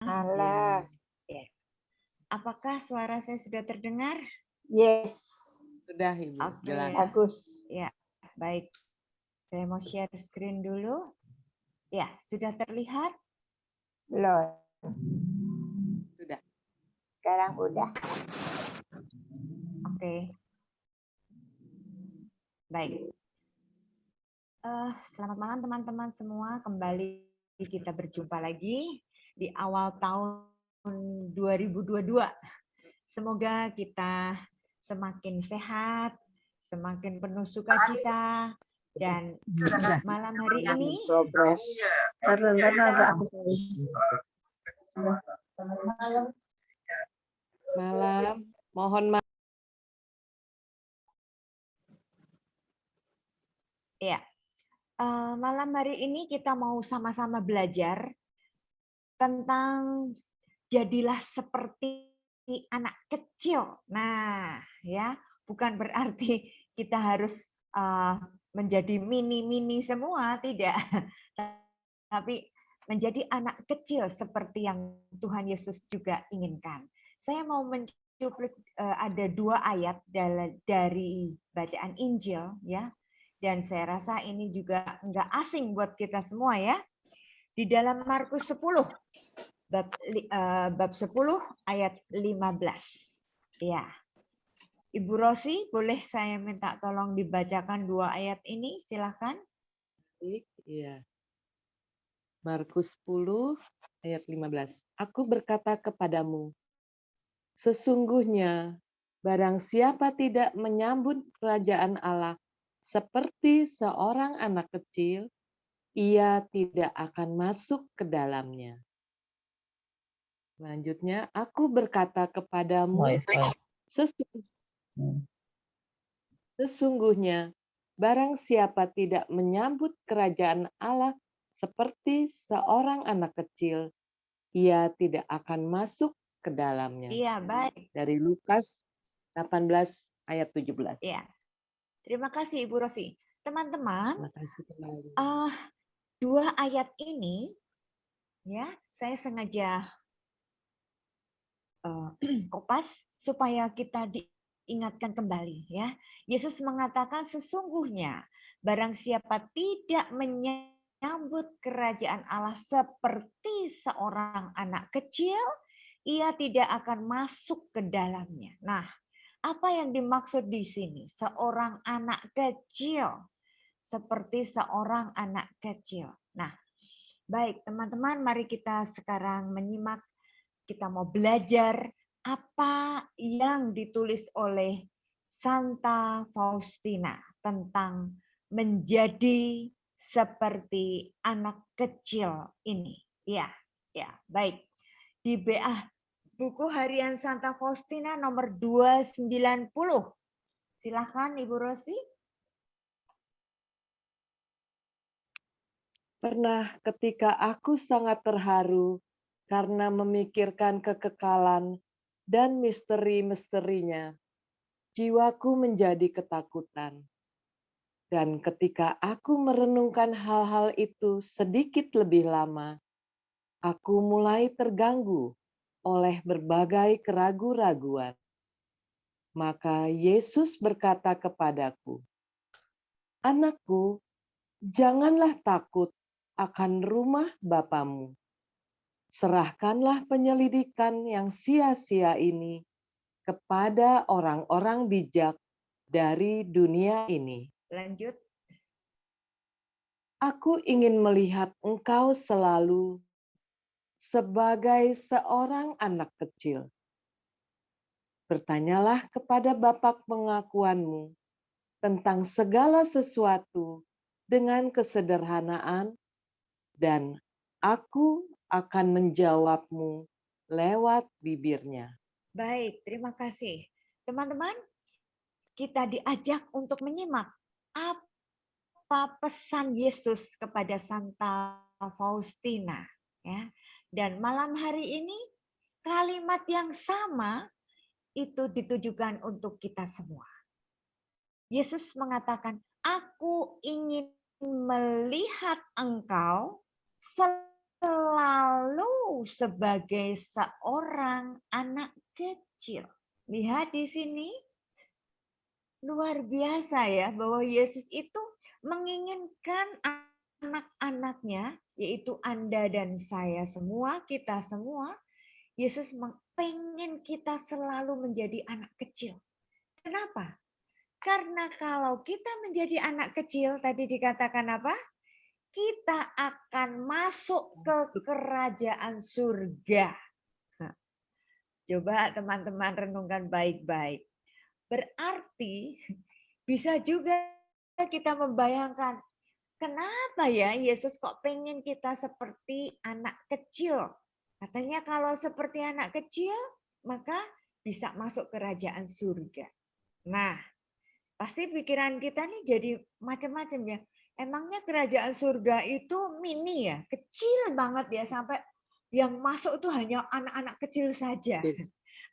Halo. Ya. Apakah suara saya sudah terdengar? Yes. Sudah, Ibu. Oke. Jelas. Bagus. Ya, baik. Saya mau share screen dulu. Ya, sudah terlihat? Belum. Sudah. Sekarang udah. Oke. Baik. Selamat malam teman-teman semua. Kembali kita berjumpa lagi di awal tahun 2022. Semoga kita semakin sehat, semakin penuh sukacita, dan malam hari ini Progress. Malam. Mohon maaf. ya, malam hari ini kita mau sama-sama belajar tentang jadilah seperti anak kecil. Nah, ya, bukan berarti kita harus menjadi mini-mini semua, tidak. Tapi menjadi anak kecil seperti yang Tuhan Yesus juga inginkan. Saya mau mencuplik ada 2 ayat dari bacaan Injil, ya, dan saya rasa ini juga nggak asing buat kita semua, ya. Di dalam Markus 10 bab 10 ayat 15. Ya. Ibu Rosi, boleh saya minta tolong dibacakan 2 ayat ini, silakan. Iya. Markus 10 ayat 15. Aku berkata kepadamu, sesungguhnya barang siapa tidak menyambut kerajaan Allah seperti seorang anak kecil, ia tidak akan masuk ke dalamnya. Selanjutnya, aku berkata kepadamu, sesungguhnya barang siapa tidak menyambut kerajaan Allah seperti seorang anak kecil, ia tidak akan masuk ke dalamnya. Iya, baik. Dari Lukas 18 ayat 17. Iya. Terima kasih Ibu Rosi. Teman-teman, Terima kasih kembali. 2 ayat ini, ya, saya sengaja kopas supaya kita diingatkan kembali, ya. Yesus mengatakan sesungguhnya barang siapa tidak menyambut kerajaan Allah seperti seorang anak kecil, ia tidak akan masuk ke dalamnya. Nah, apa yang dimaksud di sini? Seorang anak kecil, seperti seorang anak kecil. Nah, baik teman-teman, mari kita sekarang menyimak. Kita mau belajar apa yang ditulis oleh Santa Faustina tentang menjadi seperti anak kecil ini. Ya, ya, baik. Di BA buku harian Santa Faustina nomor 290. Silakan Ibu Rosi. Pernah ketika aku sangat terharu karena memikirkan kekekalan dan misteri-misterinya, jiwaku menjadi ketakutan. Dan ketika aku merenungkan hal-hal itu sedikit lebih lama, aku mulai terganggu oleh berbagai keraguan-raguan. Maka Yesus berkata kepadaku, "Anakku, janganlah takut akan rumah Bapamu. Serahkanlah penyelidikan yang sia-sia ini kepada orang-orang bijak dari dunia ini. Lanjut. Aku ingin melihat engkau selalu sebagai seorang anak kecil. Bertanyalah kepada Bapa pengakuanmu tentang segala sesuatu dengan kesederhanaan, dan aku akan menjawabmu lewat bibirnya." Baik, terima kasih. Teman-teman, kita diajak untuk menyimak apa pesan Yesus kepada Santa Faustina, ya. Dan malam hari ini kalimat yang sama itu ditujukan untuk kita semua. Yesus mengatakan, "Aku ingin melihat engkau selalu sebagai seorang anak kecil. Lihat di sini, luar biasa ya, bahwa Yesus itu menginginkan anak-anaknya, yaitu Anda dan saya semua, kita semua, Yesus pengen kita selalu menjadi anak kecil. Kenapa? Karena kalau kita menjadi anak kecil, tadi dikatakan apa? Kita akan masuk ke kerajaan surga. Coba teman-teman renungkan baik-baik. Berarti bisa juga kita membayangkan, kenapa ya Yesus kok pengen kita seperti anak kecil? Katanya kalau seperti anak kecil, maka bisa masuk kerajaan surga. Nah, pasti pikiran kita nih jadi macam-macam ya. Emangnya kerajaan surga itu mini ya, kecil banget ya, sampai yang masuk itu hanya anak-anak kecil saja.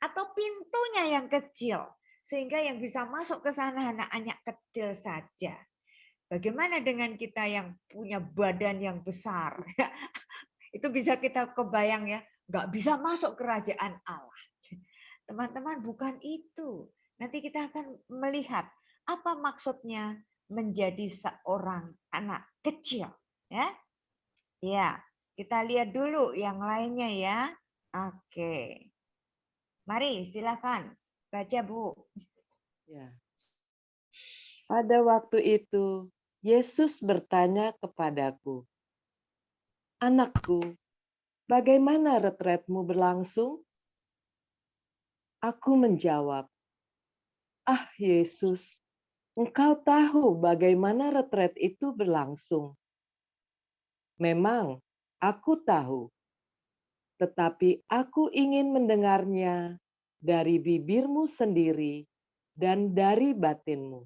Atau pintunya yang kecil, sehingga yang bisa masuk ke sana anak-anak kecil saja. Bagaimana dengan kita yang punya badan yang besar? Itu bisa kita kebayang ya, nggak bisa masuk kerajaan Allah. Teman-teman, bukan itu. Nanti kita akan melihat apa maksudnya menjadi seorang anak kecil. Ya, ya. Kita lihat dulu yang lainnya ya. Oke. Mari silakan baca Bu. Ya. Pada waktu itu, Yesus bertanya kepadaku, "Anakku, bagaimana retretmu berlangsung?" Aku menjawab, "Ah Yesus, Engkau tahu bagaimana retret itu berlangsung." Memang, aku tahu, tetapi aku ingin mendengarnya dari bibirmu sendiri dan dari batinmu.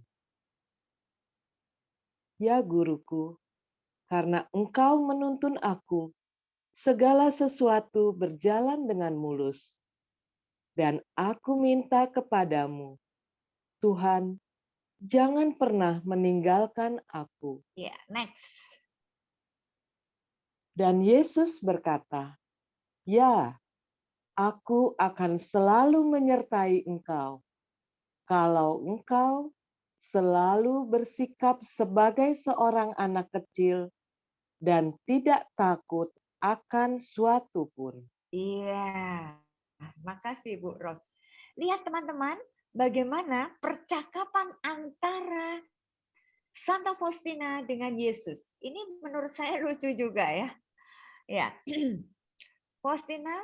Ya guruku, karena engkau menuntun aku, segala sesuatu berjalan dengan mulus. Dan aku minta kepadamu, Tuhan, jangan pernah meninggalkan aku. Ya, next. Dan Yesus berkata, "Ya, aku akan selalu menyertai engkau, kalau engkau selalu bersikap sebagai seorang anak kecil dan tidak takut akan suatu pun." Iya. Makasih Bu Ros. Lihat teman-teman, bagaimana percakapan antara Santa Faustina dengan Yesus. Ini menurut saya lucu juga ya. Ya. Faustina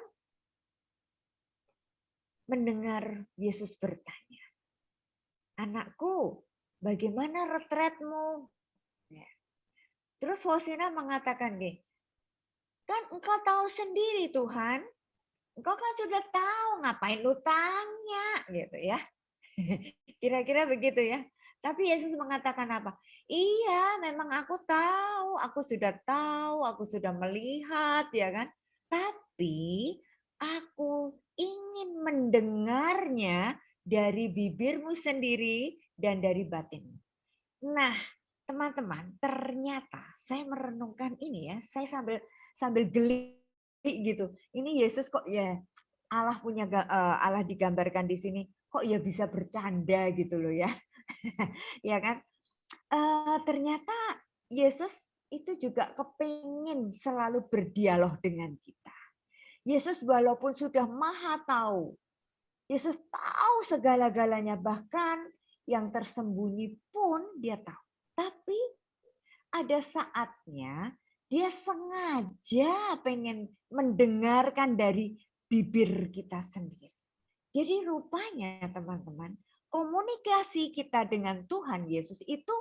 mendengar Yesus bertanya, "Anakku, bagaimana retretmu?" Ya. Terus Faustina mengatakan gini, "Kan engkau tahu sendiri Tuhan, engkau kan sudah tahu, ngapain lu tanya?" Gitu ya. Kira-kira begitu ya. Tapi Yesus mengatakan apa? Iya, memang aku tahu, aku sudah melihat, ya kan? Tapi aku ingin mendengarnya dari bibirmu sendiri dan dari batinmu. Nah, teman-teman, ternyata saya merenungkan ini ya, saya sambil geli gitu. Ini Yesus kok ya Allah digambarkan di sini kok ya bisa bercanda gitu loh ya. Ya kan? Ternyata Yesus itu juga kepingin selalu berdialog dengan kita. Yesus walaupun sudah maha tahu, Yesus tahu segala-galanya, bahkan yang tersembunyi pun dia tahu. Tapi ada saatnya dia sengaja pengen mendengarkan dari bibir kita sendiri. Jadi rupanya teman-teman, komunikasi kita dengan Tuhan Yesus itu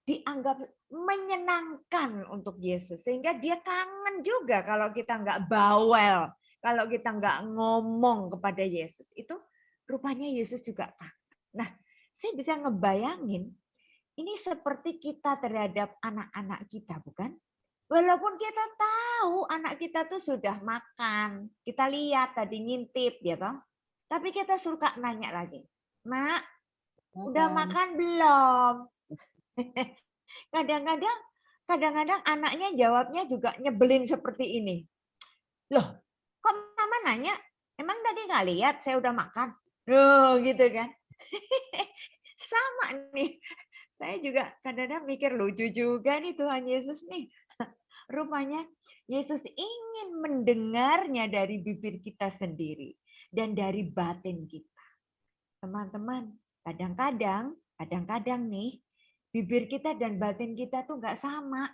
dianggap menyenangkan untuk Yesus. Sehingga dia kangen juga kalau kita nggak bawel, kalau kita nggak ngomong kepada Yesus. Itu rupanya Yesus juga kangen. Nah, saya bisa ngebayangin, ini seperti kita terhadap anak-anak kita, bukan? Walaupun kita tahu anak kita tuh sudah makan, kita lihat tadi ngintip ya toh. Tapi kita suka nanya lagi, "Mak, udah makan belum?" Kadang-kadang anaknya jawabnya juga nyebelin seperti ini. Loh, kok mama nanya? Emang tadi nggak lihat saya udah makan? Loh, gitu kan. Sama nih. Saya juga kadang-kadang mikir lucu juga nih Tuhan Yesus nih. Rupanya Yesus ingin mendengarnya dari bibir kita sendiri dan dari batin kita. Teman-teman, kadang-kadang nih bibir kita dan batin kita tuh nggak sama.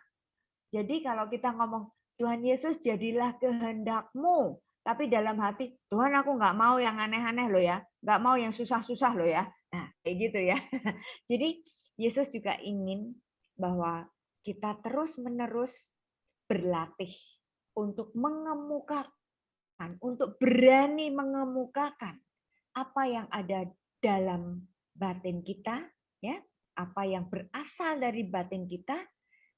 Jadi kalau kita ngomong Tuhan Yesus jadilah kehendak-Mu, tapi dalam hati Tuhan aku nggak mau yang aneh-aneh loh ya, nggak mau yang susah-susah loh ya. Nah kayak gitu ya. Jadi Yesus juga ingin bahwa kita terus-menerus berlatih untuk mengemukakan, untuk berani mengemukakan apa yang ada dalam batin kita, ya, apa yang berasal dari batin kita,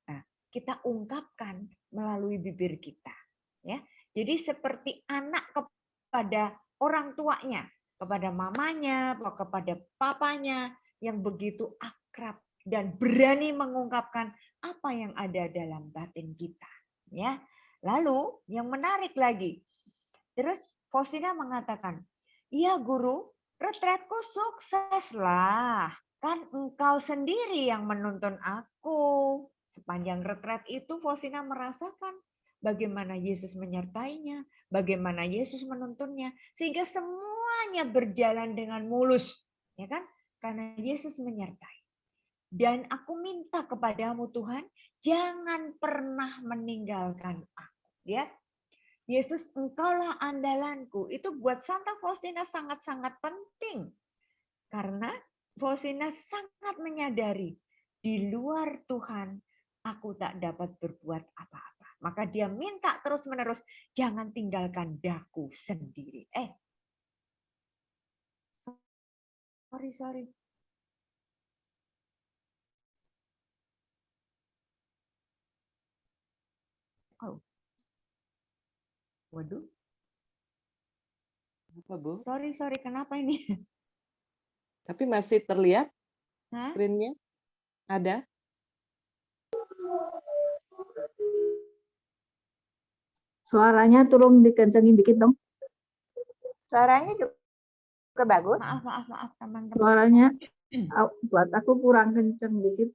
nah, kita ungkapkan melalui bibir kita, ya. Jadi seperti anak kepada orang tuanya, kepada mamanya, atau kepada papanya yang begitu akrab dan berani mengungkapkan apa yang ada dalam batin kita, ya. Lalu yang menarik lagi, terus Faustina mengatakan, iya guru, retretku sukses lah. Kan engkau sendiri yang menuntun aku. Sepanjang retret itu Faustina merasakan bagaimana Yesus menyertainya, bagaimana Yesus menuntunnya, sehingga semuanya berjalan dengan mulus, ya kan? Karena Yesus menyertai. Dan aku minta kepadamu Tuhan, jangan pernah meninggalkan aku. Lihat, Yesus, engkaulah andalanku. Itu buat Santa Faustina sangat-sangat penting. Karena Faustina sangat menyadari, di luar Tuhan, aku tak dapat berbuat apa-apa. Maka dia minta terus-menerus, jangan tinggalkan daku sendiri. Sorry. Oh. Waduh. Apa, Bu? Sorry, kenapa ini? Tapi masih terlihat Hah? screen-nya? Ada? Suaranya tolong dikencengin dikit dong. Suaranya juga bagus. Maaf teman-teman. Suaranya buat aku kurang kenceng dikit.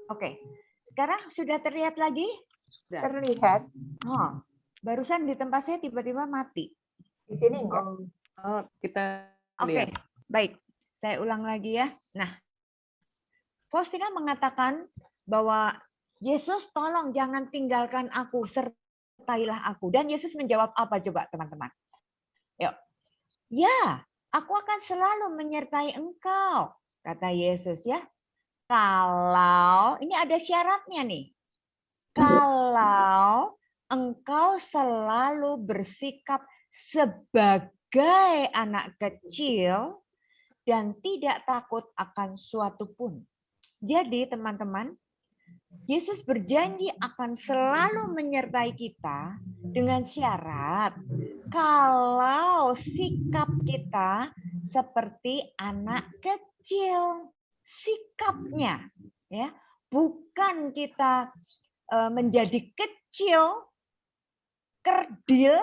Oke. Sekarang sudah terlihat lagi? Sudah. Terlihat. Oh, barusan di tempat saya tiba-tiba mati. Di sini enggak. Oh, kita Oke, lihat. baik. Saya ulang lagi ya. Nah, Faustina mengatakan bahwa Yesus tolong jangan tinggalkan aku, sertailah aku. Dan Yesus menjawab apa coba teman-teman? Yuk. Ya, aku akan selalu menyertai engkau, kata Yesus ya. Kalau, ini ada syaratnya nih. Kalau engkau selalu bersikap sebagai anak kecil dan tidak takut akan suatu pun. Jadi teman-teman, Yesus berjanji akan selalu menyertai kita dengan syarat kalau sikap kita seperti anak kecil. Sikapnya, ya, bukan kita menjadi kecil, kerdil,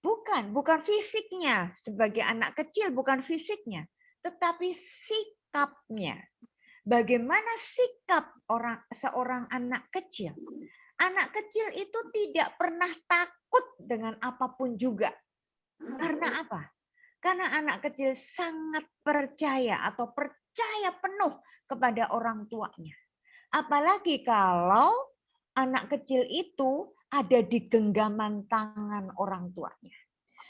bukan fisiknya. Sebagai anak kecil bukan fisiknya, tetapi sikapnya. Bagaimana sikap seorang anak kecil? Anak kecil itu tidak pernah takut dengan apapun juga. Karena apa? Karena anak kecil sangat percaya atau percaya penuh kepada orang tuanya. Apalagi kalau anak kecil itu ada di genggaman tangan orang tuanya.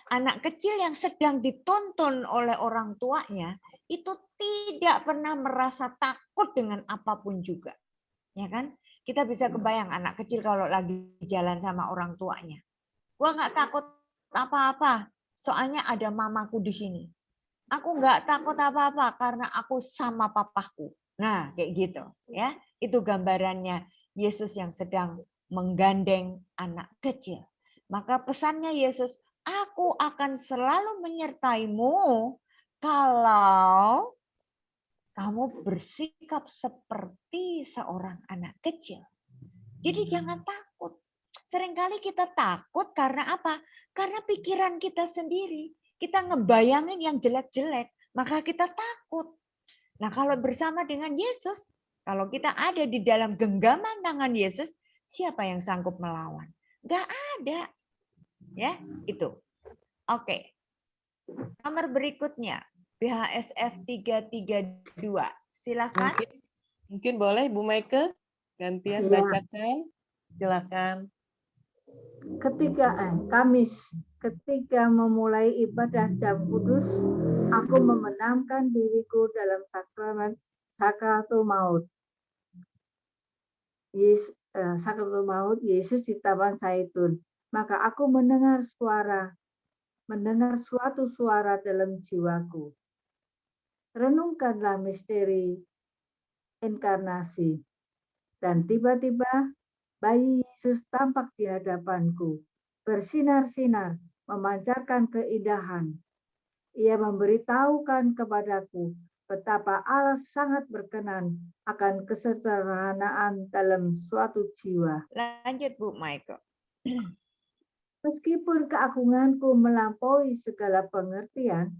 Anak kecil yang sedang dituntun oleh orang tuanya itu tidak pernah merasa takut dengan apapun juga. Ya kan? Kita bisa kebayang anak kecil kalau lagi jalan sama orang tuanya. Gua nggak takut apa-apa, soalnya ada mamaku di sini. Aku nggak takut apa-apa karena aku sama papaku. Nah, kayak gitu ya. Itu gambarannya Yesus yang sedang menggandeng anak kecil. Maka pesannya Yesus, aku akan selalu menyertaimu kalau kamu bersikap seperti seorang anak kecil. Jadi jangan takut. Seringkali kita takut karena apa? Karena pikiran kita sendiri. Kita ngebayangin yang jelek-jelek, maka kita takut. Nah, kalau bersama dengan Yesus, kalau kita ada di dalam genggaman tangan Yesus, siapa yang sanggup melawan? Enggak ada. Ya, itu. Oke. Nomor berikutnya, BHSF 332. Silakan. Mungkin boleh Bu Maike gantian Iya. bacakan. Silakan. Kamis, ketika memulai ibadah jam kudus, aku memendamkan diriku dalam sakratul maut. Sakratul maut Yesus di Taman Zaitun. Maka aku mendengar suatu suara dalam jiwaku. Renungkanlah misteri inkarnasi. Dan tiba-tiba bayi Yesus tampak di hadapanku, bersinar-sinar, memancarkan keindahan. Ia memberitahukan kepadaku betapa Allah sangat berkenan akan kesederhanaan dalam suatu jiwa. Lanjut Bu Maike. Meskipun keagunganku melampaui segala pengertian,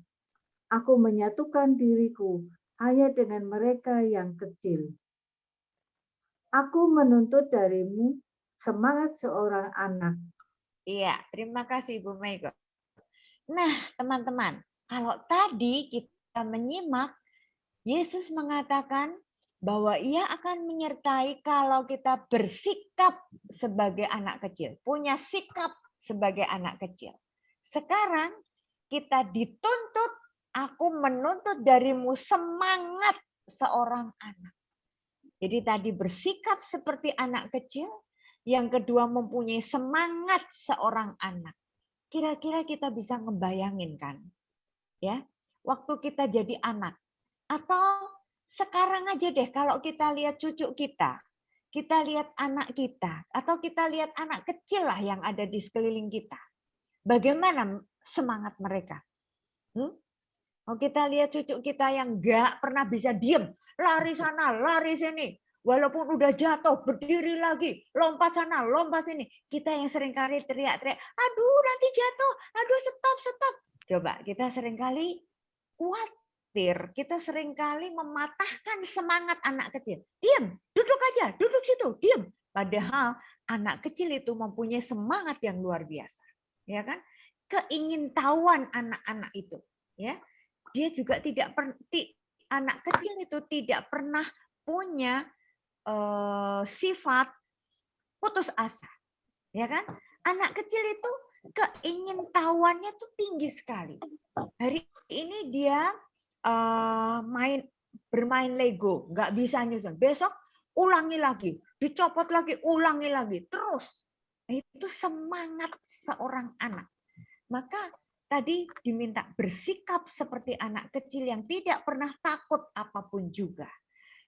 aku menyatukan diriku hanya dengan mereka yang kecil. Aku menuntut darimu semangat seorang anak. Iya, terima kasih Bu Maike. Nah, teman-teman, kalau tadi kita menyimak, Yesus mengatakan bahwa ia akan menyertai kalau kita bersikap sebagai anak kecil, punya sikap sebagai anak kecil. Sekarang kita dituntut, aku menuntut darimu semangat seorang anak. Jadi tadi bersikap seperti anak kecil, yang kedua mempunyai semangat seorang anak. Kira-kira kita bisa ngebayangin kan? Ya, waktu kita jadi anak. Atau sekarang aja deh kalau kita lihat cucu kita lihat anak kita, atau kita lihat anak kecil lah yang ada di sekeliling kita. Bagaimana semangat mereka? Kalau kita lihat cucu kita yang nggak pernah bisa diem, lari sana, lari sini. Walaupun udah jatuh, berdiri lagi, lompat sana, lompat sini. Kita yang seringkali teriak-teriak, aduh nanti jatuh, aduh stop. Coba kita seringkali khawatir, kita seringkali mematahkan semangat anak kecil. Diam, duduk aja, duduk situ, diam. Padahal anak kecil itu mempunyai semangat yang luar biasa, ya kan? Keingintahuan anak-anak itu, ya. Dia juga anak kecil itu tidak pernah punya sifat putus asa, ya kan? Anak kecil itu keingintahuannya tuh tinggi sekali. Hari ini dia bermain Lego, nggak bisa nyusun. Besok ulangi lagi, dicopot lagi, ulangi lagi, terus. Itu semangat seorang anak. Maka tadi diminta bersikap seperti anak kecil yang tidak pernah takut apapun juga.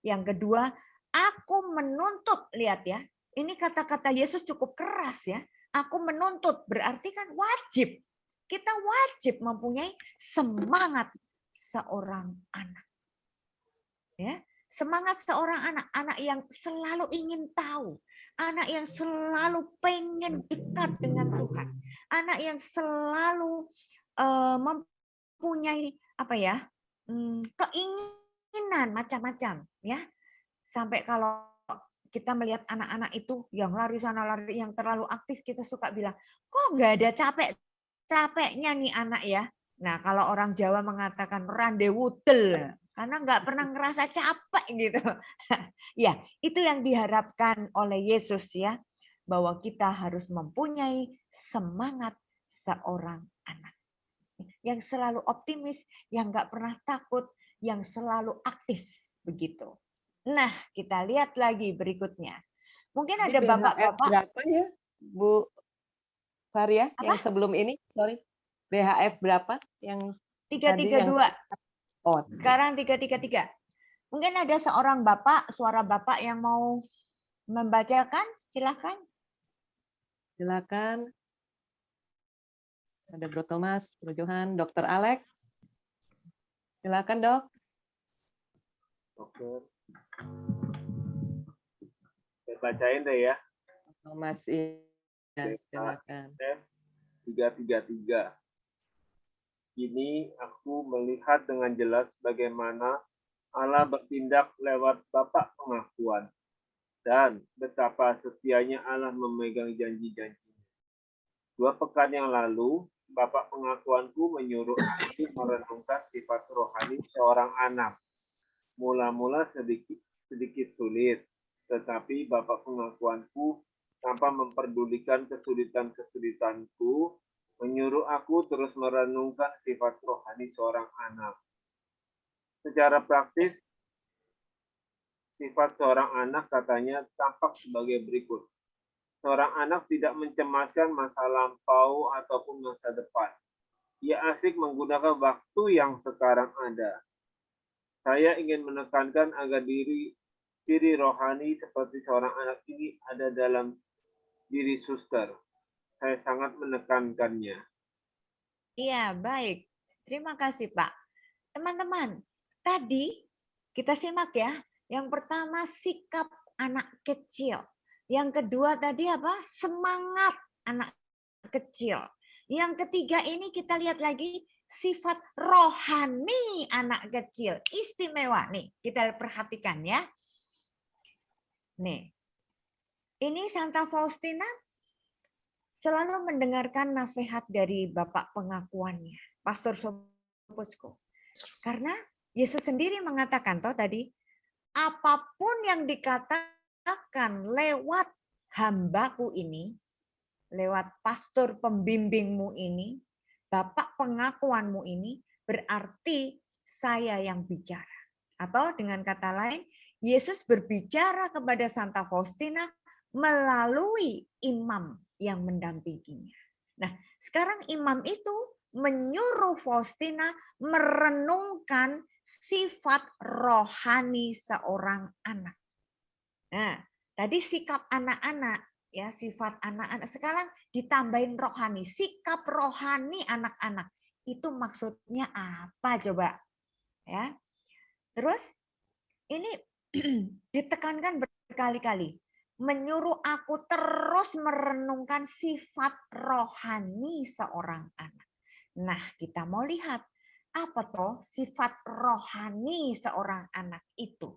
Yang kedua, aku menuntut, lihat ya, ini kata-kata Yesus cukup keras ya. Aku menuntut, berarti kan wajib. Kita wajib mempunyai semangat seorang anak. Ya, semangat seorang anak yang selalu ingin tahu, anak yang selalu pengen dekat dengan Tuhan, anak yang selalu mempunyai keinginan macam-macam, ya. Sampai kalau kita melihat anak-anak itu yang lari sana lari, yang terlalu aktif, kita suka bilang, kok nggak ada capeknya nih anak ya. Nah, kalau orang Jawa mengatakan randewudel, karena nggak pernah ngerasa capek gitu. Ya, itu yang diharapkan oleh Yesus ya, bahwa kita harus mempunyai semangat seorang anak. Yang selalu optimis, yang nggak pernah takut, yang selalu aktif begitu. Nah, kita lihat lagi berikutnya. Mungkin ada bapak-bapak. Berapa ya, Bu Faria? Yang sebelum ini, sorry. BHF berapa? Yang 332. Oh, sekarang 333. Mungkin ada seorang bapak, suara bapak yang mau membacakan, silakan. Silakan. Ada Bro Thomas, Bro Johan, Dr. Alex. Silakan, Dok. Oke. Saya bacain deh ya. Thomas, iya, Oke, Kak. silakan. F333. Kini aku melihat dengan jelas bagaimana Allah bertindak lewat Bapa pengakuan dan betapa setianya Allah memegang janji-janjinya. 2 pekan yang lalu, Bapak pengakuanku menyuruh aku merenungkan sifat rohani seorang anak. Mula-mula sedikit sulit, tetapi Bapak pengakuanku tanpa memperdulikan kesulitan-kesulitanku, menyuruh aku terus merenungkan sifat rohani seorang anak. Secara praktis, sifat seorang anak katanya tampak sebagai berikut. Seorang anak tidak mencemaskan masa lampau ataupun masa depan. Ia asik menggunakan waktu yang sekarang ada. Saya ingin menekankan agar ciri rohani seperti seorang anak ini ada dalam diri suster. Saya sangat menekankannya. Iya, baik. Terima kasih, Pak. Teman-teman, tadi kita simak ya. Yang pertama, sikap anak kecil. Yang kedua tadi apa? Semangat anak kecil. Yang ketiga ini kita lihat lagi sifat rohani anak kecil. Istimewa nih, kita perhatikan ya. Nih, ini Santa Faustina selalu mendengarkan nasihat dari Bapak pengakuannya, Pastor Sopoćko. Karena Yesus sendiri mengatakan toh tadi, apapun yang dikatakan lewat hambaku ini, lewat pastor pembimbingmu ini, Bapak pengakuanmu ini, berarti saya yang bicara. Atau dengan kata lain, Yesus berbicara kepada Santa Faustina melalui imam yang mendampinginya. Nah, sekarang imam itu menyuruh Faustina merenungkan sifat rohani seorang anak. Nah, tadi sikap anak-anak, ya sifat anak-anak. Sekarang ditambahin rohani, sikap rohani anak-anak. Itu maksudnya apa coba? Ya. Terus ini ditekankan berkali-kali. Menyuruh aku terus merenungkan sifat rohani seorang anak. Nah, kita mau lihat apa toh sifat rohani seorang anak itu.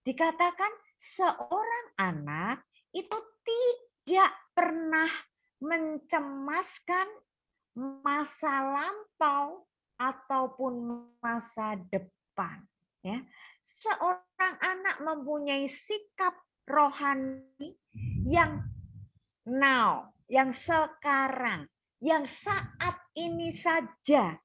Dikatakan seorang anak itu tidak pernah mencemaskan masa lampau ataupun masa depan. Ya, seorang anak mempunyai sikap rohani yang now, yang sekarang, yang saat ini saja,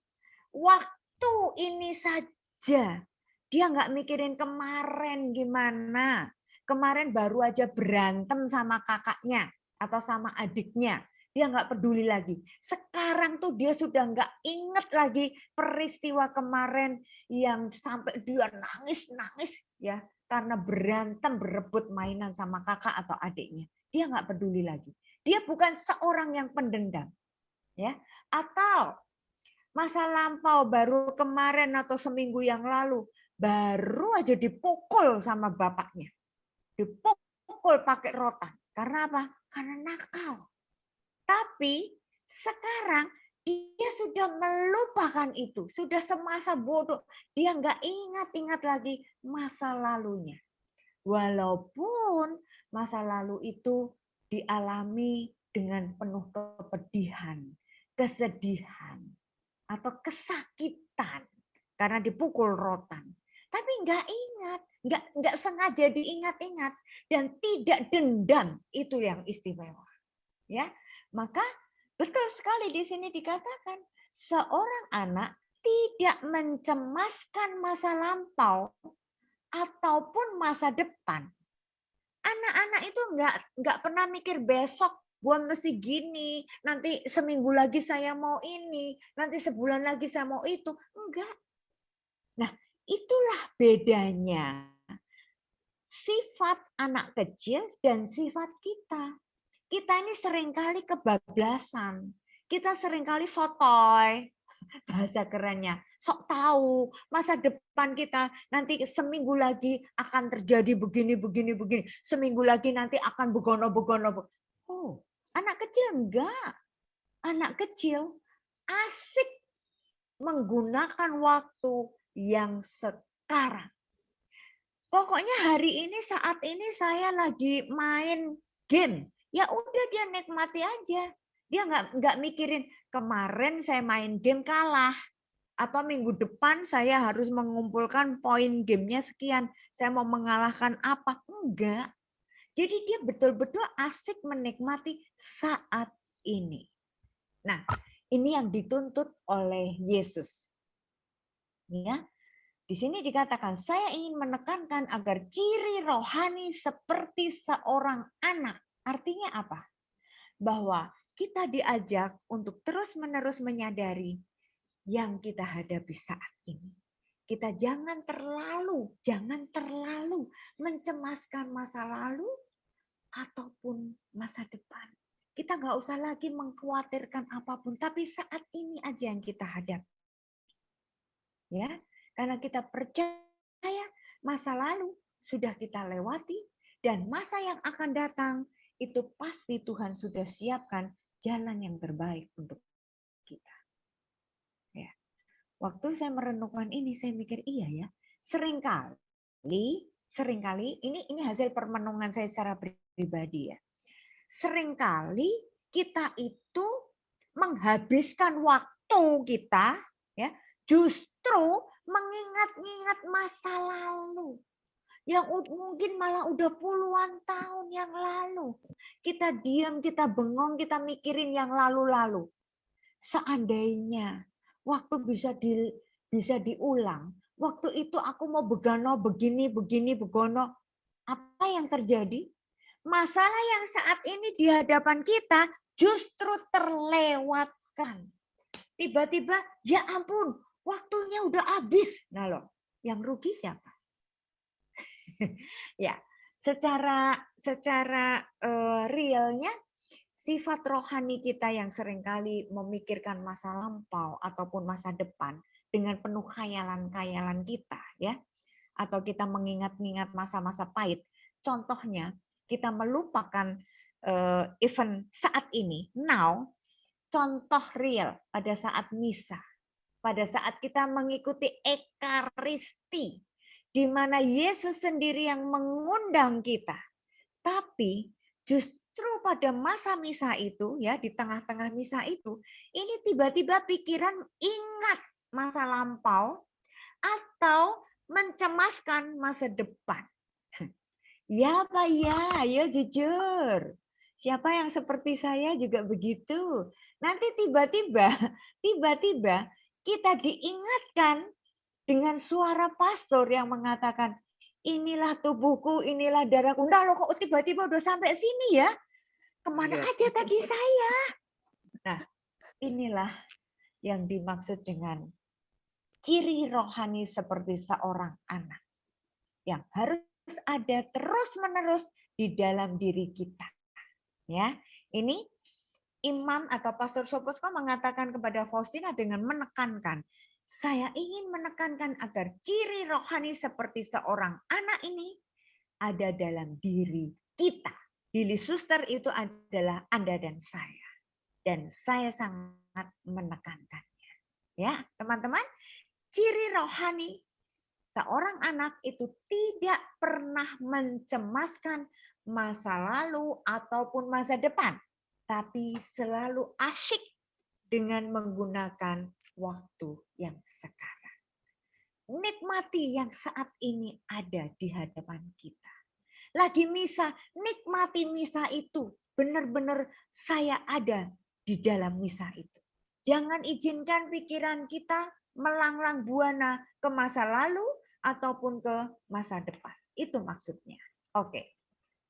waktu ini saja. Dia nggak mikirin kemarin gimana. Kemarin baru aja berantem sama kakaknya atau sama adiknya. Dia nggak peduli lagi. Sekarang tuh dia sudah nggak inget lagi peristiwa kemarin yang sampai dia nangis-nangis ya karena berantem berebut mainan sama kakak atau adiknya. Dia nggak peduli lagi. Dia bukan seorang yang pendendam, ya. Atau masa lampau baru kemarin atau seminggu yang lalu baru aja dipukul sama bapaknya, dipukul pakai rotan. Karena apa? Karena nakal. Tapi sekarang dia sudah melupakan itu, sudah semasa bodoh. Dia nggak ingat-ingat lagi masa lalunya. Walaupun masa lalu itu dialami dengan penuh kepedihan, kesedihan, atau kesakitan karena dipukul rotan. Tapi nggak ingat, nggak sengaja diingat-ingat dan tidak dendam, itu yang istimewa. Ya, maka betul sekali di sini dikatakan seorang anak tidak mencemaskan masa lampau ataupun masa depan. Anak-anak itu nggak pernah mikir besok gua mesti gini, nanti seminggu lagi saya mau ini, nanti sebulan lagi saya mau itu. Enggak. Nah, itulah bedanya sifat anak kecil dan sifat kita. Kita ini seringkali kebablasan. Kita seringkali sotoy. Bahasa kerennya, sok tahu masa depan kita nanti seminggu lagi akan terjadi begini, begini, begini. Seminggu lagi nanti akan begono. Oh, anak kecil enggak. Anak kecil asik menggunakan waktu yang sekarang. Pokoknya hari ini, saat ini saya lagi main game. Ya udah dia nikmati aja. Dia nggak mikirin kemarin saya main game kalah. Atau minggu depan saya harus mengumpulkan poin gamenya sekian. Saya mau mengalahkan apa. Enggak. Jadi dia betul-betul asik menikmati saat ini. Nah, ini yang dituntut oleh Yesus. Ya. Di sini dikatakan, saya ingin menekankan agar ciri rohani seperti seorang anak. Artinya apa? Bahwa kita diajak untuk terus-menerus menyadari yang kita hadapi saat ini. Kita jangan terlalu mencemaskan masa lalu ataupun masa depan. Kita nggak usah lagi mengkhawatirkan apapun, tapi saat ini aja yang kita hadapi. Ya, karena kita percaya masa lalu sudah kita lewati dan masa yang akan datang itu pasti Tuhan sudah siapkan jalan yang terbaik untuk kita. Ya. Waktu saya merenungkan ini, saya mikir iya ya, seringkali ini hasil permenungan saya secara pribadi ya. Seringkali kita itu menghabiskan waktu kita ya justru mengingat-ingat masa lalu yang mungkin malah udah puluhan tahun yang lalu. Kita diam, kita bengong, kita mikirin yang lalu-lalu. Seandainya waktu bisa diulang, waktu itu aku mau begono begini, begono. Apa yang terjadi? Masalah yang saat ini di hadapan kita justru terlewatkan. Tiba-tiba, ya ampun, waktunya udah habis. Nah loh, yang rugi siapa? Ya, secara realnya sifat rohani kita yang seringkali memikirkan masa lampau ataupun masa depan dengan penuh khayalan-khayalan kita ya, atau kita mengingat-ingat masa-masa pahit. Contohnya, kita melupakan event saat ini, now, contoh real pada saat misa, pada saat kita mengikuti Ekaristi, di mana Yesus sendiri yang mengundang kita. Tapi justru pada masa misa itu, ya di tengah-tengah misa itu, ini tiba-tiba pikiran ingat masa lampau atau mencemaskan masa depan. Ya Pak ya, ayo jujur. Siapa yang seperti saya juga begitu. Nanti tiba-tiba kita diingatkan dengan suara pastor yang mengatakan, inilah tubuhku, inilah darahku. Nah loh kok tiba-tiba udah sampai sini ya? Kemana aja tadi saya? Nah inilah yang dimaksud dengan ciri rohani seperti seorang anak. Yang harus ada terus-menerus di dalam diri kita. Ya, ini imam atau pastor Soposko mengatakan kepada Faustina dengan menekankan, saya ingin menekankan agar ciri rohani seperti seorang anak ini ada dalam diri kita. Billy Suster itu adalah Anda dan saya. Dan saya sangat menekankannya. Ya, teman-teman, ciri rohani seorang anak itu tidak pernah mencemaskan masa lalu ataupun masa depan, tapi selalu asyik dengan menggunakan waktu yang sekarang. Nikmati yang saat ini ada di hadapan kita. Lagi misa, nikmati misa itu. Benar-benar saya ada di dalam misa itu. Jangan izinkan pikiran kita melanglang buana ke masa lalu ataupun ke masa depan. Itu maksudnya. Oke.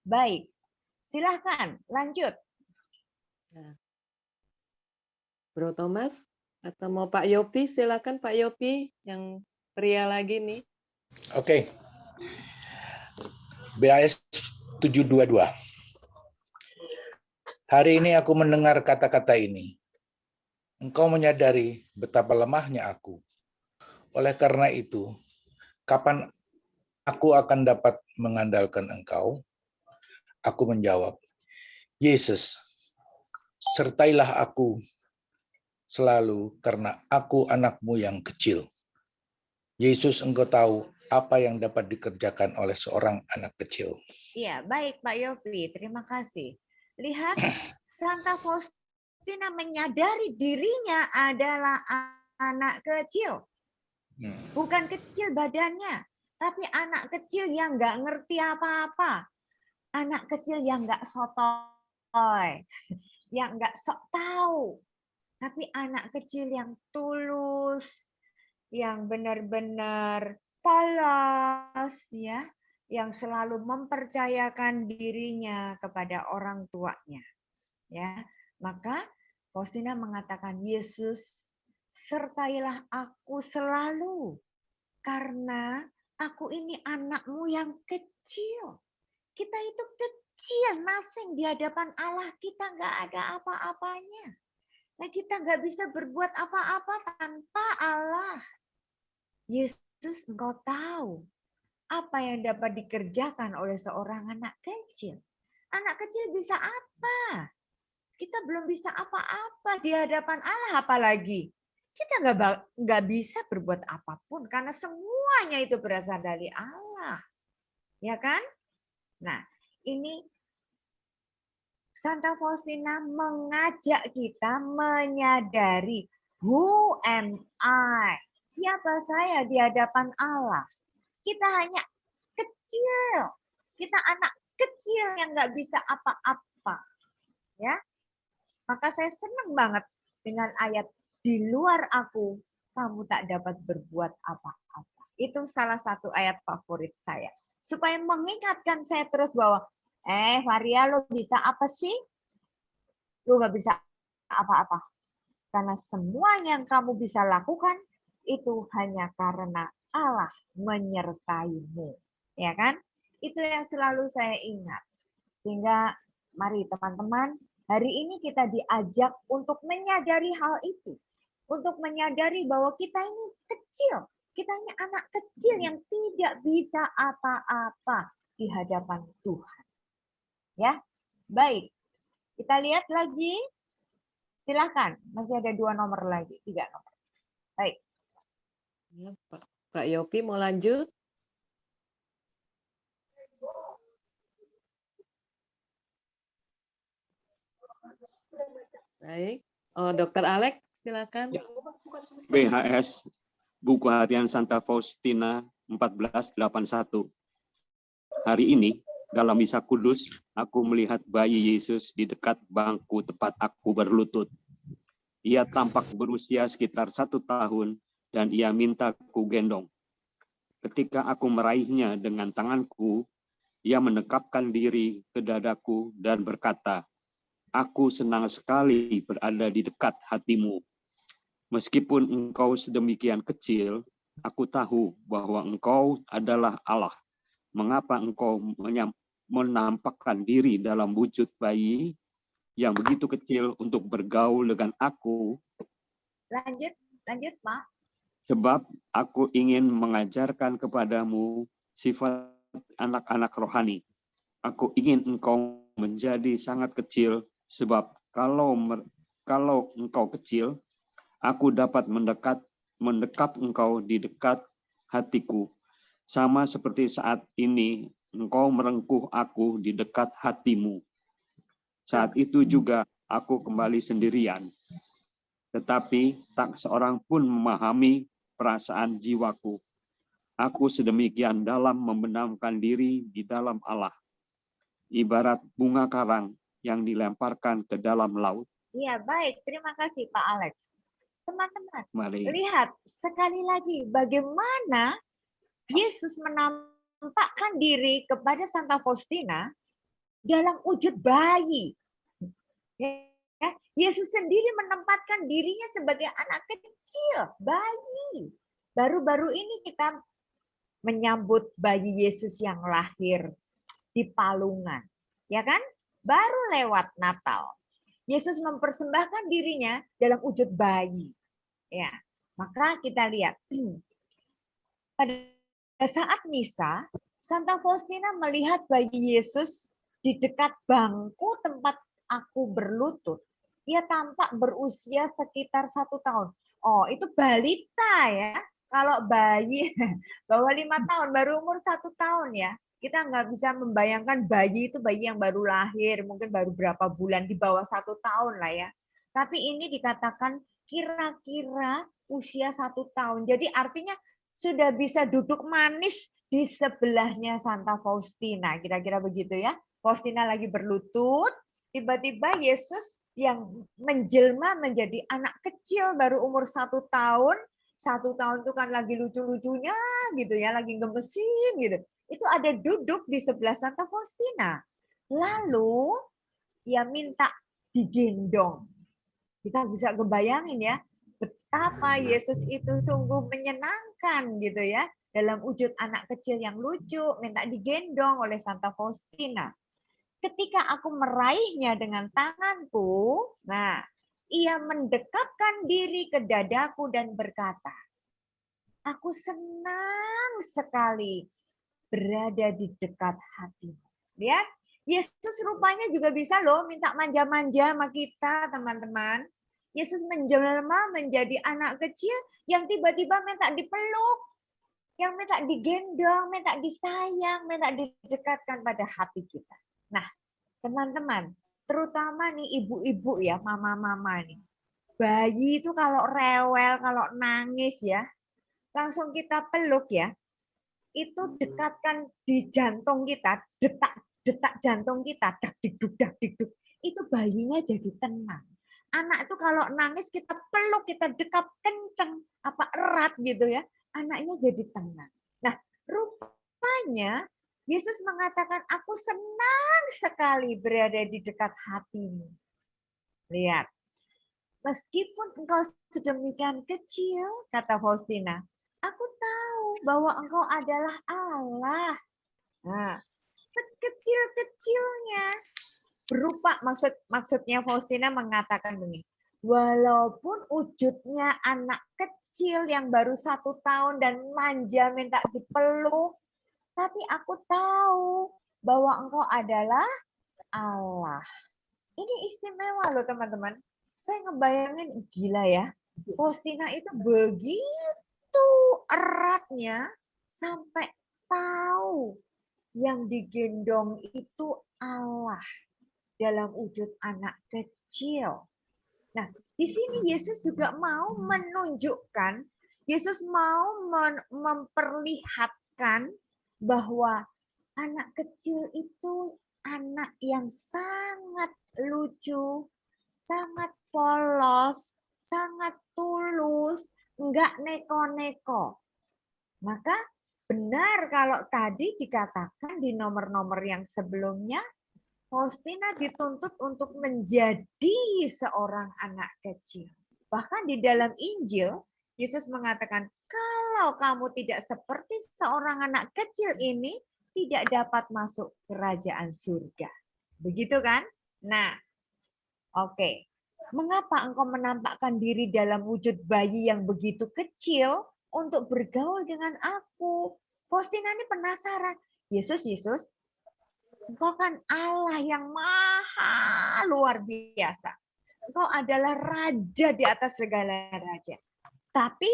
Baik. Silahkan lanjut. Bro Thomas atau mau Pak Yopi, silakan Pak Yopi yang pria lagi nih. Oke. BAS 722. Hari ini aku mendengar kata-kata ini. engkau menyadari betapa lemahnya aku. Oleh karena itu, kapan aku akan dapat mengandalkan engkau? Aku menjawab, Yesus, sertailah aku selalu karena aku anakmu yang kecil. Yesus, engkau tahu apa yang dapat dikerjakan oleh seorang anak kecil. Iya, baik Pak Yopi, terima kasih. Lihat, Santa Faustina menyadari dirinya adalah anak kecil. Bukan kecil badannya, tapi anak kecil yang nggak ngerti apa-apa. Anak kecil yang nggak sotoy, yang nggak sok tahu. Tapi anak kecil yang tulus, yang benar-benar polos, ya, yang selalu mempercayakan dirinya kepada orang tuanya. Ya, maka Faustina mengatakan, Yesus, sertailah aku selalu, karena aku ini anakmu yang kecil. Kita itu kecil, nothing di hadapan Allah. Kita nggak ada apa-apanya. Nah, kita nggak bisa berbuat apa-apa tanpa Allah. Yesus, engkau tahu apa yang dapat dikerjakan oleh seorang anak kecil. Anak kecil bisa apa? Kita belum bisa apa-apa di hadapan Allah, apalagi. Kita nggak bisa berbuat apapun karena semuanya itu berasal dari Allah. Ya kan? Nah, ini Santa Faustina mengajak kita menyadari, who am I? Siapa saya di hadapan Allah? Kita hanya kecil. Kita anak kecil yang nggak bisa apa-apa. Ya, maka saya senang banget dengan ayat di luar aku, kamu tak dapat berbuat apa-apa. Itu salah satu ayat favorit saya. Supaya mengingatkan saya terus bahwa, Maria, lo bisa apa sih? Lo nggak bisa apa-apa. Karena semua yang kamu bisa lakukan, itu hanya karena Allah menyertaimu. Ya kan? Itu yang selalu saya ingat. Sehingga mari teman-teman, hari ini kita diajak untuk menyadari hal itu. Untuk menyadari bahwa kita ini kecil. Kita ini anak kecil yang tidak bisa apa-apa di hadapan Tuhan. Ya, baik. Kita lihat lagi. Silakan, masih ada 2 nomor lagi, 3 nomor. Baik. Ya, Pak Yopi mau lanjut? Baik. Oh, Dr. Alex, silakan. Ya. BHS, Buku Harian Santa Faustina 1481. Hari ini, dalam misa kudus, aku melihat bayi Yesus di dekat bangku tempat aku berlutut. Ia tampak berusia sekitar 1 tahun dan ia minta ku gendong. Ketika aku meraihnya dengan tanganku, ia menekapkan diri ke dadaku dan berkata, aku senang sekali berada di dekat hatimu. Meskipun engkau sedemikian kecil, aku tahu bahwa engkau adalah Allah. Mengapa engkau menampakkan diri dalam wujud bayi yang begitu kecil untuk bergaul dengan aku? Lanjut Pak. Sebab aku ingin mengajarkan kepadamu sifat anak-anak rohani. Aku ingin engkau menjadi sangat kecil, sebab kalau engkau kecil, aku dapat mendekap engkau di dekat hatiku. Sama seperti saat ini engkau merengkuh aku di dekat hatimu. Saat itu juga aku kembali sendirian. Tetapi tak seorang pun memahami perasaan jiwaku. Aku sedemikian dalam membenamkan diri di dalam Allah. Ibarat bunga karang yang dilemparkan ke dalam laut. Iya, baik. Terima kasih Pak Alex. Teman-teman, Mari. lihat sekali lagi bagaimana Yesus menampakkan diri kepada Santa Faustina dalam wujud bayi. Ya, Yesus sendiri menempatkan dirinya sebagai anak kecil, bayi. Baru-baru ini kita menyambut bayi Yesus yang lahir di palungan. Ya kan? Baru lewat Natal. Yesus mempersembahkan dirinya dalam wujud bayi. Ya, maka kita lihat pada saat misa, Santa Faustina melihat bayi Yesus di dekat bangku tempat aku berlutut. Ia tampak berusia sekitar 1 tahun. Oh, itu balita ya. Kalau bayi bawah 5 tahun, baru umur 1 tahun ya. Kita nggak bisa membayangkan bayi itu bayi yang baru lahir, mungkin baru berapa bulan, di bawah 1 tahun lah ya. Tapi ini dikatakan kira-kira usia 1 tahun. Jadi artinya sudah bisa duduk manis di sebelahnya Santa Faustina. Kira-kira begitu ya. Faustina lagi berlutut, tiba-tiba Yesus yang menjelma menjadi anak kecil baru umur 1 tahun. 1 tahun itu kan lagi lucu-lucunya gitu ya, lagi gemesin gitu. Itu ada duduk di sebelah Santa Faustina. Lalu ia minta digendong. Kita bisa kebayangin ya, betapa Yesus itu sungguh menyenangkan gitu ya, dalam wujud anak kecil yang lucu, minta digendong oleh Santa Faustina. Ketika aku meraihnya dengan tanganku, nah, ia mendekapkan diri ke dadaku dan berkata, aku senang sekali berada di dekat hatimu. Lihat, Yesus rupanya juga bisa loh minta manja-manja sama kita, teman-teman. Yesus menjelma menjadi anak kecil yang tiba-tiba minta dipeluk, yang minta digendong, minta disayang, minta didekatkan pada hati kita. Nah, teman-teman, terutama nih ibu-ibu ya, mama-mama nih. Bayi itu kalau rewel, kalau nangis ya, langsung kita peluk ya. Itu dekatkan di jantung kita, detak jantung kita, dak dikduk, itu bayinya jadi tenang. Anak itu kalau nangis kita peluk, kita dekap kenceng, apa erat gitu ya, anaknya jadi tenang. Nah, rupanya Yesus mengatakan, aku senang sekali berada di dekat hatimu. Lihat, meskipun engkau sedemikian kecil, kata Faustina, aku tahu bahwa engkau adalah Allah. Nah, sekecil-kecilnya berupa maksudnya Faustina mengatakan begini, walaupun wujudnya anak kecil yang baru 1 tahun dan manja minta dipeluk, tapi aku tahu bahwa engkau adalah Allah. Ini istimewa loh teman-teman. Saya ngebayangin gila ya. Faustina itu begitu eratnya sampai tahu yang digendong itu Allah dalam wujud anak kecil. Nah, di sini Yesus juga mau menunjukkan, Yesus mau memperlihatkan bahwa anak kecil itu anak yang sangat lucu, sangat polos, sangat tulus, enggak neko-neko. Maka benar kalau tadi dikatakan di nomor-nomor yang sebelumnya, Faustina dituntut untuk menjadi seorang anak kecil. Bahkan di dalam Injil, Yesus mengatakan, kalau kamu tidak seperti seorang anak kecil ini, tidak dapat masuk kerajaan surga. Begitu kan? Nah, oke. Mengapa engkau menampakkan diri dalam wujud bayi yang begitu kecil untuk bergaul dengan aku? Faustina ini penasaran. Yesus, engkau kan Allah yang maha luar biasa. Engkau adalah raja di atas segala raja. Tapi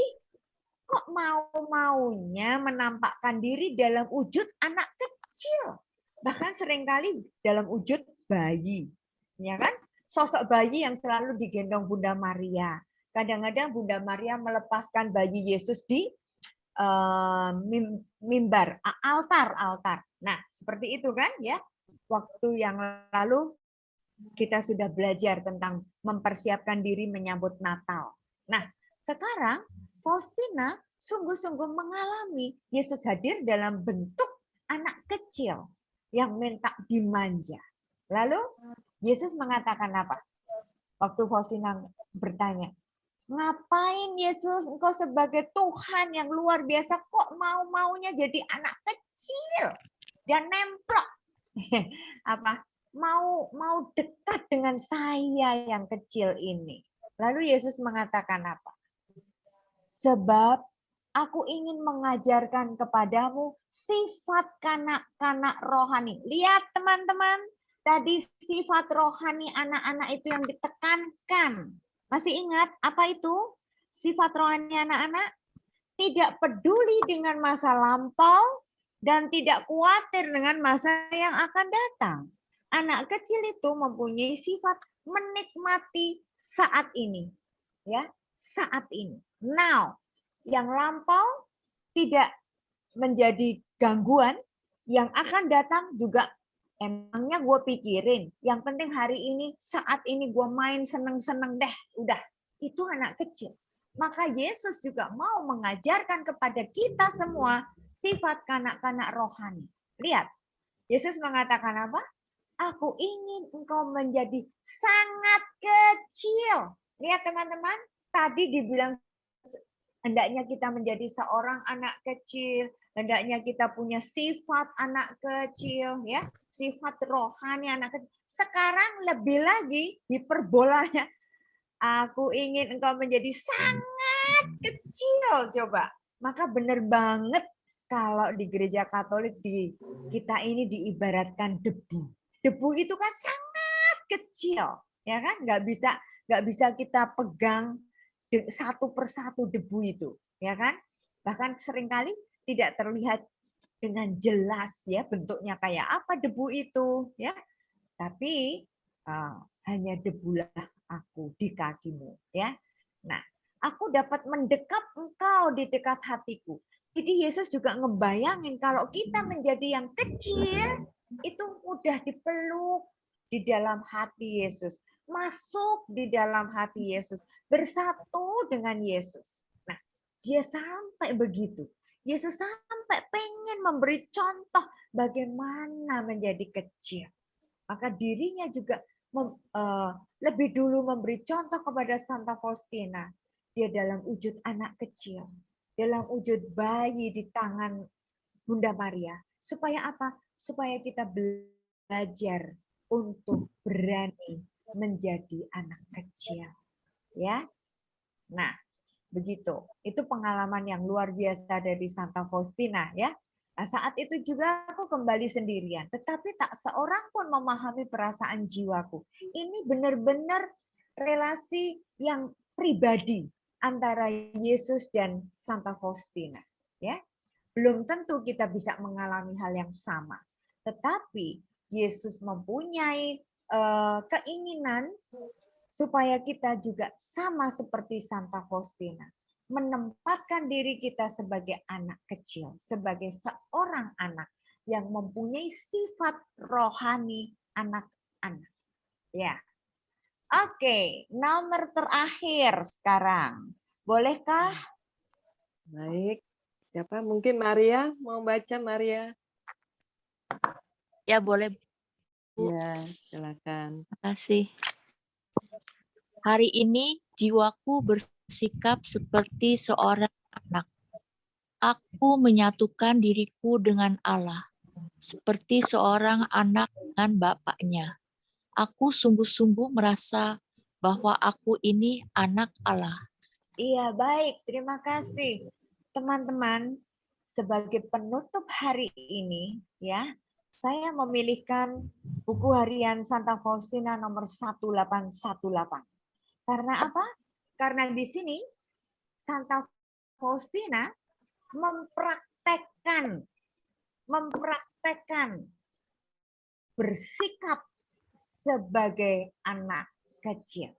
kok mau-maunya menampakkan diri dalam wujud anak kecil. Bahkan seringkali dalam wujud bayi. Ya kan? Sosok bayi yang selalu digendong Bunda Maria. Kadang-kadang Bunda Maria melepaskan bayi Yesus di mimbar, altar. Nah, seperti itu kan ya. Waktu yang lalu kita sudah belajar tentang mempersiapkan diri menyambut Natal. Nah, sekarang Faustina sungguh-sungguh mengalami Yesus hadir dalam bentuk anak kecil yang minta dimanja. Lalu Yesus mengatakan apa? Waktu Faustina bertanya, ngapain Yesus engkau sebagai Tuhan yang luar biasa kok mau-maunya jadi anak kecil dan nemplok? Apa? mau dekat dengan saya yang kecil ini. Lalu Yesus mengatakan apa? Sebab aku ingin mengajarkan kepadamu sifat kanak-kanak rohani. Lihat teman-teman, tadi sifat rohani anak-anak itu yang ditekankan. Masih ingat apa itu? Sifat rohani anak-anak? Tidak peduli dengan masa lampau dan tidak khawatir dengan masa yang akan datang. Anak kecil itu mempunyai sifat menikmati saat ini. Ya, saat ini. Now, yang lampau tidak menjadi gangguan, yang akan datang juga emangnya gue pikirin. Yang penting hari ini, saat ini gue main seneng-seneng deh, udah. Itu anak kecil. Maka Yesus juga mau mengajarkan kepada kita semua sifat kanak-kanak rohani. Lihat, Yesus mengatakan apa? Aku ingin engkau menjadi sangat kecil. Lihat teman-teman, tadi dibilang hendaknya kita menjadi seorang anak kecil, hendaknya kita punya sifat anak kecil, ya, sifat rohani anak kecil. Sekarang lebih lagi hiperbolanya, aku ingin engkau menjadi sangat kecil, coba. Maka benar banget kalau di gereja Katolik di kita ini diibaratkan debu. Debu itu kan sangat kecil, ya kan? Nggak bisa kita pegang satu persatu debu itu, ya kan? Bahkan seringkali tidak terlihat dengan jelas ya bentuknya kayak apa debu itu, ya. Tapi hanya debulah aku di kakimu, ya. Nah, aku dapat mendekap engkau di dekat hatiku. Jadi Yesus juga ngebayangin kalau kita menjadi yang kecil, itu mudah dipeluk di dalam hati Yesus. Masuk di dalam hati Yesus. Bersatu dengan Yesus. Nah, dia sampai begitu. Yesus sampai pengen memberi contoh bagaimana menjadi kecil. Maka dirinya juga lebih dulu memberi contoh kepada Santa Faustina. Dia dalam wujud anak kecil, dalam wujud bayi di tangan Bunda Maria. Supaya apa? Supaya kita belajar untuk berani menjadi anak kecil. Ya. Nah, begitu. Itu pengalaman yang luar biasa dari Santa Faustina, ya. Nah, saat itu juga aku kembali sendirian, tetapi tak seorang pun memahami perasaan jiwaku. Ini benar-benar relasi yang pribadi antara Yesus dan Santa Faustina. Ya, belum tentu kita bisa mengalami hal yang sama, tetapi Yesus mempunyai keinginan supaya kita juga sama seperti Santa Faustina. Menempatkan diri kita sebagai anak kecil, sebagai seorang anak yang mempunyai sifat rohani anak-anak. Ya, oke, nomor terakhir sekarang, bolehkah? Baik, siapa? Mungkin Maria mau baca, Maria? Ya, boleh, Bu. Ya, silakan. Terima kasih. Hari ini jiwaku bersikap seperti seorang anak. Aku menyatukan diriku dengan Allah, seperti seorang anak dengan bapaknya. Aku sungguh-sungguh merasa bahwa aku ini anak Allah. Iya, baik. Terima kasih. Teman-teman, sebagai penutup hari ini, ya, saya memilihkan buku harian Santa Faustina nomor 1818. Karena apa? Karena di sini Santa Faustina mempraktekkan bersikap sebagai anak kecil.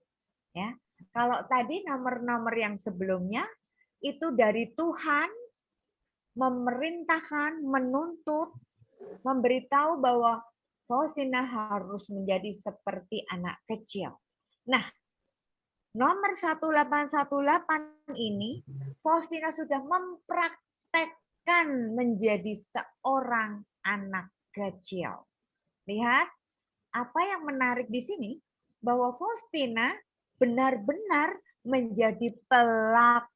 Ya, kalau tadi nomor-nomor yang sebelumnya itu dari Tuhan memerintahkan, menuntut, memberitahu bahwa Faustina harus menjadi seperti anak kecil. Nah, nomor 1818 ini, Faustina sudah mempraktekkan menjadi seorang anak kecil. Lihat, apa yang menarik di sini, bahwa Faustina benar-benar menjadi pelaku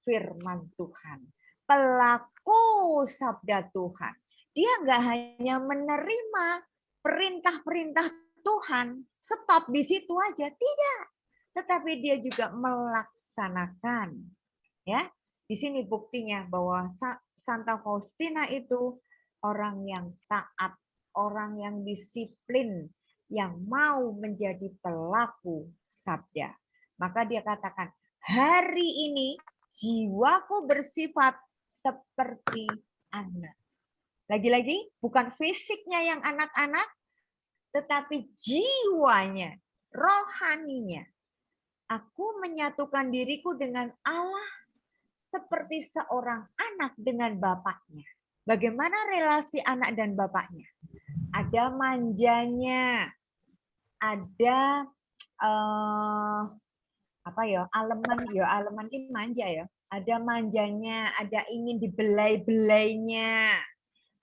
firman Tuhan. Pelaku sabda Tuhan. Dia nggak hanya menerima perintah-perintah Tuhan stop di situ aja, tidak. Tetapi dia juga melaksanakan. Ya, di sini buktinya bahwa Santa Faustina itu orang yang taat, orang yang disiplin, yang mau menjadi pelaku sabda. Maka dia katakan, hari ini jiwaku bersifat seperti anak. Lagi-lagi, bukan fisiknya yang anak-anak, tetapi jiwanya, rohaninya. Aku menyatukan diriku dengan Allah seperti seorang anak dengan bapaknya. Bagaimana relasi anak dan bapaknya? Ada manjanya, ada aleman ini manja ya. Ada manjanya, ada ingin dibelai-belainya,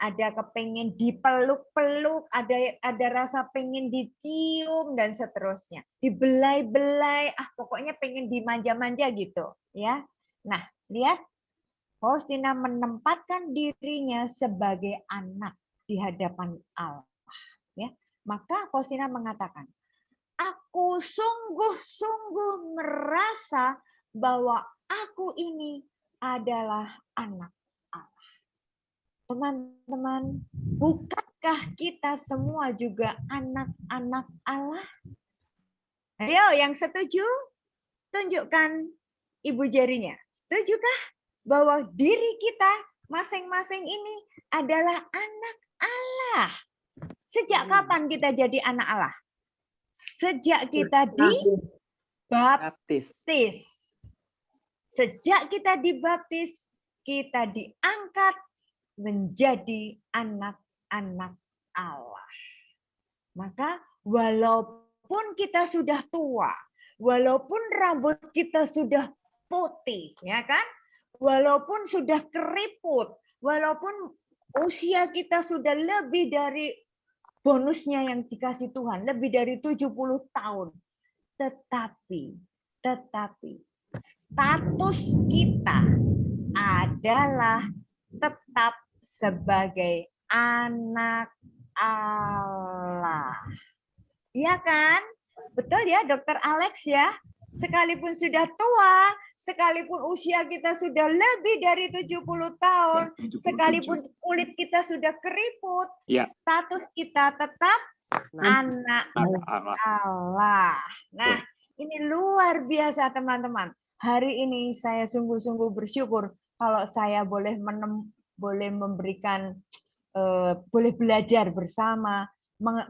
ada kepengen dipeluk-peluk, ada rasa pengen dicium dan seterusnya. Dibelai-belai, pokoknya pengen dimanja-manja gitu, ya. Nah, lihat Faustina menempatkan dirinya sebagai anak di hadapan Allah, ya. Maka Faustina mengatakan, aku sungguh-sungguh merasa bahwa aku ini adalah anak Allah. Teman-teman, bukankah kita semua juga anak-anak Allah? Ayo, yang setuju, tunjukkan ibu jarinya. Setujukah bahwa diri kita masing-masing ini adalah anak Allah? Sejak kapan kita jadi anak Allah? Sejak kita dibaptis. Sejak kita dibaptis, kita diangkat menjadi anak-anak Allah. Maka walaupun kita sudah tua, walaupun rambut kita sudah putih, ya kan? Walaupun sudah keriput, walaupun usia kita sudah lebih dari bonusnya yang dikasih Tuhan, lebih dari 70 tahun. Tetapi status kita adalah tetap sebagai anak Allah. Iya kan? Betul ya, Dokter Alex ya? Sekalipun sudah tua, sekalipun usia kita sudah lebih dari 70 tahun, sekalipun kulit kita sudah keriput, status kita tetap anak Allah. Nah, ini luar biasa teman-teman. Hari ini saya sungguh-sungguh bersyukur kalau saya boleh memberikan, boleh belajar bersama,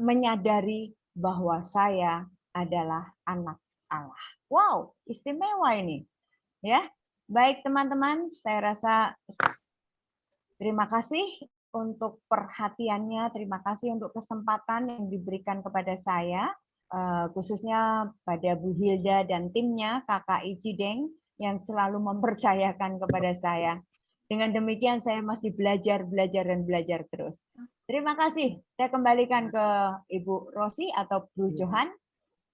menyadari bahwa saya adalah anak Allah. Wow, istimewa ini. Ya, baik teman-teman, saya rasa terima kasih untuk perhatiannya, terima kasih untuk kesempatan yang diberikan kepada saya, khususnya pada Bu Hilda dan timnya, KKI Cideng, yang selalu mempercayakan kepada saya. Dengan demikian saya masih belajar terus. Terima kasih. Saya kembalikan ke Ibu Rosi atau Bu Johan.